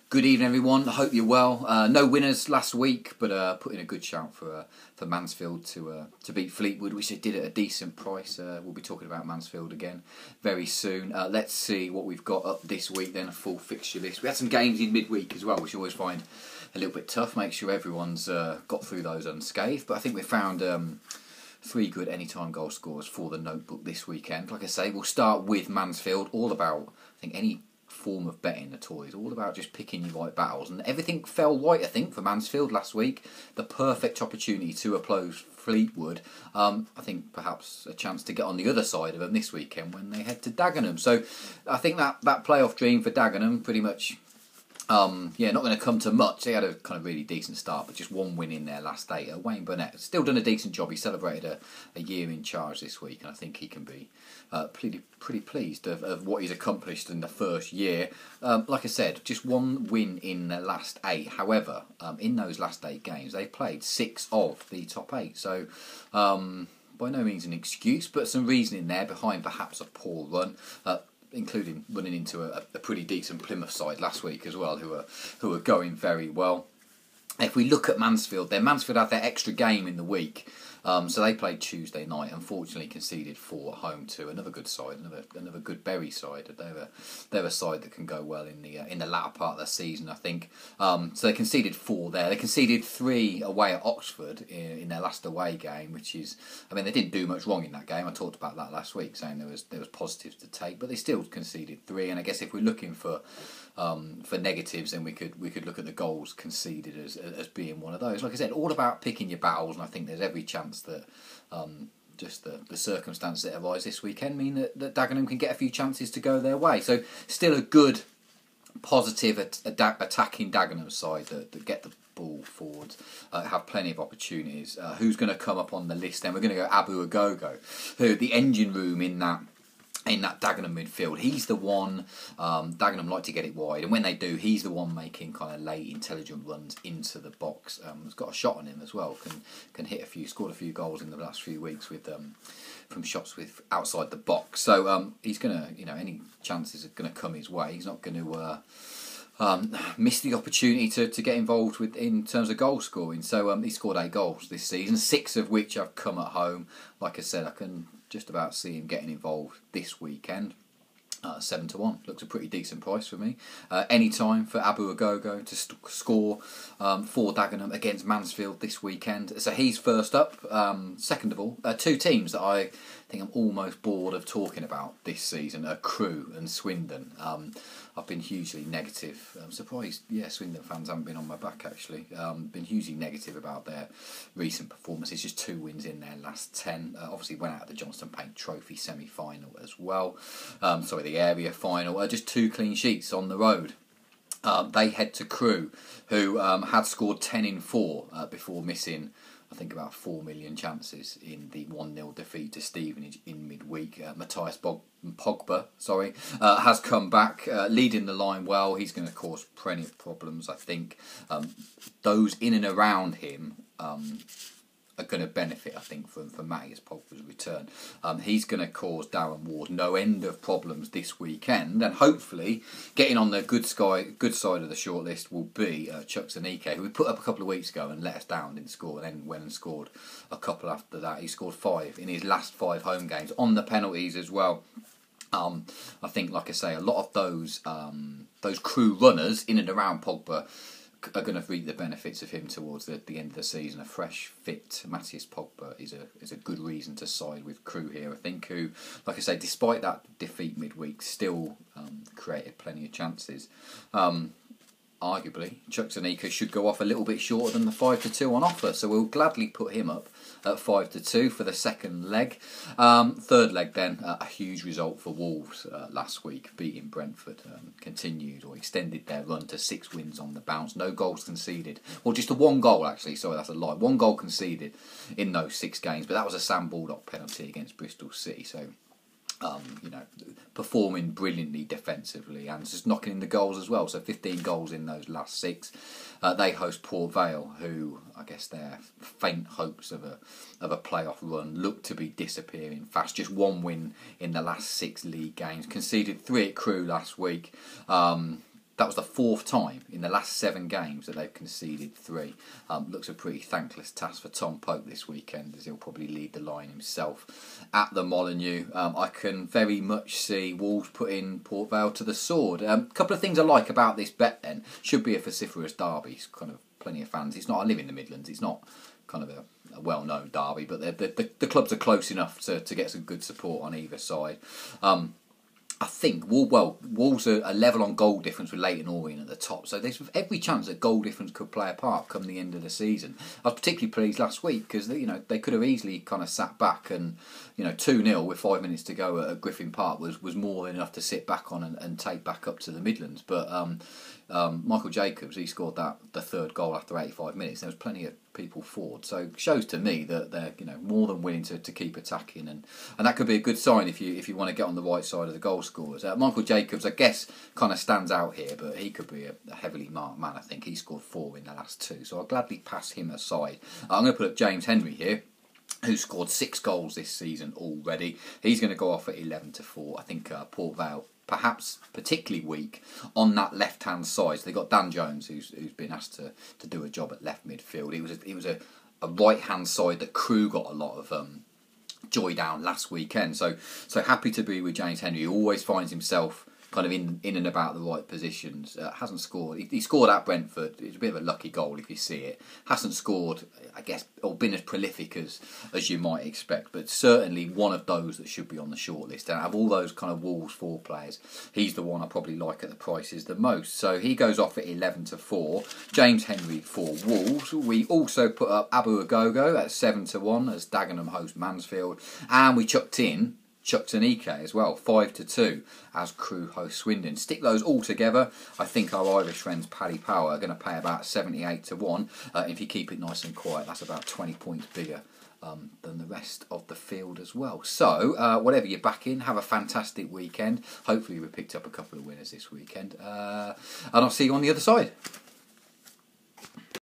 Good evening, everyone. I hope you're well. No winners last week, but put in a good shout for Mansfield to beat Fleetwood, which they did at a decent price. We'll be talking about Mansfield again very soon. Let's see what we've got up this week. Then a full fixture list. We had some games in midweek as well, which I always find a little bit tough. Make sure everyone's got through those unscathed. But I think we found 3 good anytime goal scorers for the notebook this weekend. Like I say, we'll start with Mansfield. All about, I think, any form of betting at all. It's all about just picking your right battles, and everything fell right, I think, for Mansfield last week. The perfect opportunity to oppose Fleetwood. I think perhaps a chance to get on the other side of them this weekend when they head to Dagenham. So I think that playoff dream for Dagenham pretty much not going to come to much. They had a kind of really decent start, but just one win in their last 8. Wayne Burnett still done a decent job. He celebrated a year in charge this week, and I think he can be pretty pleased of what he's accomplished in the first year. Like I said, just one win in their last 8. However, in those last 8 games, they played 6 of the top 8. So by no means an excuse, but some reasoning there behind perhaps a poor run. Including running into a pretty decent Plymouth side last week as well, who are going very well. If we look at Mansfield, Mansfield had their extra game in the week, so they played Tuesday night. Unfortunately, conceded 4 at home to another good side, another good Bury side. They're a side that can go well in the latter part of the season, I think. So they conceded 4 there. They conceded 3 away at Oxford in their last away game, which is, I mean, they didn't do much wrong in that game. I talked about that last week, saying there was positives to take, but they still conceded 3. And I guess if we're looking for negatives, then we could look at the goals conceded as being one of those. Like I said, all about picking your battles, and I think there's every chance that just the circumstances that arise this weekend mean that Dagenham can get a few chances to go their way. So still a good, positive attacking Dagenham side that get the ball forward, have plenty of opportunities. Who's going to come up on the list then? We're going to go Abu Agogo, who the engine room in that Dagenham midfield. He's the one, Dagenham like to get it wide, and when they do, he's the one making kind of late intelligent runs into the box. He's got a shot on him as well, can hit scored a few goals in the last few weeks with from shots with outside the box. So he's going to, any chances are going to come his way. He's not going to miss the opportunity to get involved with in terms of goal scoring. So he scored 8 goals this season, 6 of which have come at home. Like I said, I can just about see him getting involved this weekend. 7-1 looks a pretty decent price for me. Any time for Abu Agogo to score for Dagenham against Mansfield this weekend. So he's first up. Second of all, 2 teams that I think I'm almost bored of talking about this season are Crewe and Swindon. I've been hugely negative. I'm surprised, Swindon fans haven't been on my back actually. Been hugely negative about their recent performances. Just 2 wins in their last 10. Obviously went out of the Johnston Paint Trophy semi-final as well. The area final. Just 2 clean sheets on the road. They head to Crewe, who had scored 10 in 4 before missing, I think, about 4 million chances in the 1-0 defeat to Stevenage in midweek. Matthias Pogba has come back, leading the line well. He's going to cause plenty of problems, I think. Those in and around him are going to benefit, I think, from Matthias Pogba's return. He's going to cause Darren Ward no end of problems this weekend, and hopefully getting on the good side of the shortlist will be Chuck Zanike, who we put up a couple of weeks ago and let us down, didn't score, and then went and scored a couple after that. He scored 5 in his last 5 home games on the penalties as well. I think, like I say, a lot of those Crewe runners in and around Pogba are going to reap the benefits of him towards the end of the season. A fresh, fit Matthias Pogba is a good reason to side with Crewe here, I think, who, like I say, despite that defeat midweek, still created plenty of chances. Arguably, Chuck Zanike should go off a little bit shorter than the 5-2 on offer, so we'll gladly put him up at 5-2 for the second leg. Third leg then, a huge result for Wolves last week, beating Brentford. Continued or extended their run to 6 wins on the bounce. No goals conceded. Well, just 1 goal actually, sorry, that's a lie. 1 goal conceded in those 6 games, but that was a Sam Baldock penalty against Bristol City, so performing brilliantly defensively and just knocking in the goals as well. So 15 goals in those last 6. They host Port Vale, who I guess their faint hopes of a playoff run look to be disappearing fast. Just 1 win in the last 6 league games. Conceded 3 at Crewe last week. That was the 4th time in the last 7 games that they've conceded 3. Looks a pretty thankless task for Tom Pope this weekend, as he'll probably lead the line himself at the Molineux. I can very much see Wolves putting Port Vale to the sword. A couple of things I like about this bet then. Should be a vociferous derby. It's kind of plenty of fans. It's not. I live in the Midlands. It's not kind of a well-known derby, but the clubs are close enough to get some good support on either side. I think Wolves are level on goal difference with Leyton Orient at the top, so there's every chance that goal difference could play a part come the end of the season. I was particularly pleased last week because they could have easily kind of sat back and 2-0 with 5 minutes to go at Griffin Park was more than enough to sit back on and take back up to the Midlands. But Michael Jacobs, he scored the 3rd goal after 85 minutes. There was plenty of people forward, so it shows to me that they're more than willing to keep attacking, and that could be a good sign if you want to get on the right side of the goal scorers. Michael Jacobs, I guess, kind of stands out here, but he could be a heavily marked man. I think he scored 4 in the last 2, so I'll gladly pass him aside. I'm going to put up James Henry here, who scored 6 goals this season already. He's going to go off at 11-4. I think Port Vale perhaps particularly weak on that left-hand side. So they've got Dan Jones, who's been asked to do a job at left midfield. It was a right-hand side that Crew got a lot of joy down last weekend. So happy to be with James Henry. He always finds himself kind of in and about the right positions. Hasn't scored. He scored at Brentford. It's a bit of a lucky goal if you see it. Hasn't scored, I guess, or been as prolific as you might expect, but certainly one of those that should be on the shortlist. And out of all those kind of Wolves 4 players, he's the one I probably like at the prices the most. So he goes off at 11-4. James Henry for Wolves. We also put up Abu Agogo at 7-1 as Dagenham host Mansfield, and we chucked in Chucktonike as well, 5-2 as Crew host Swindon. Stick those all together. I think our Irish friends Paddy Power are going to pay about 78-1. If you keep it nice and quiet, that's about 20 points bigger than the rest of the field as well. So whatever you're back in, have a fantastic weekend. Hopefully we picked up a couple of winners this weekend, and I'll see you on the other side.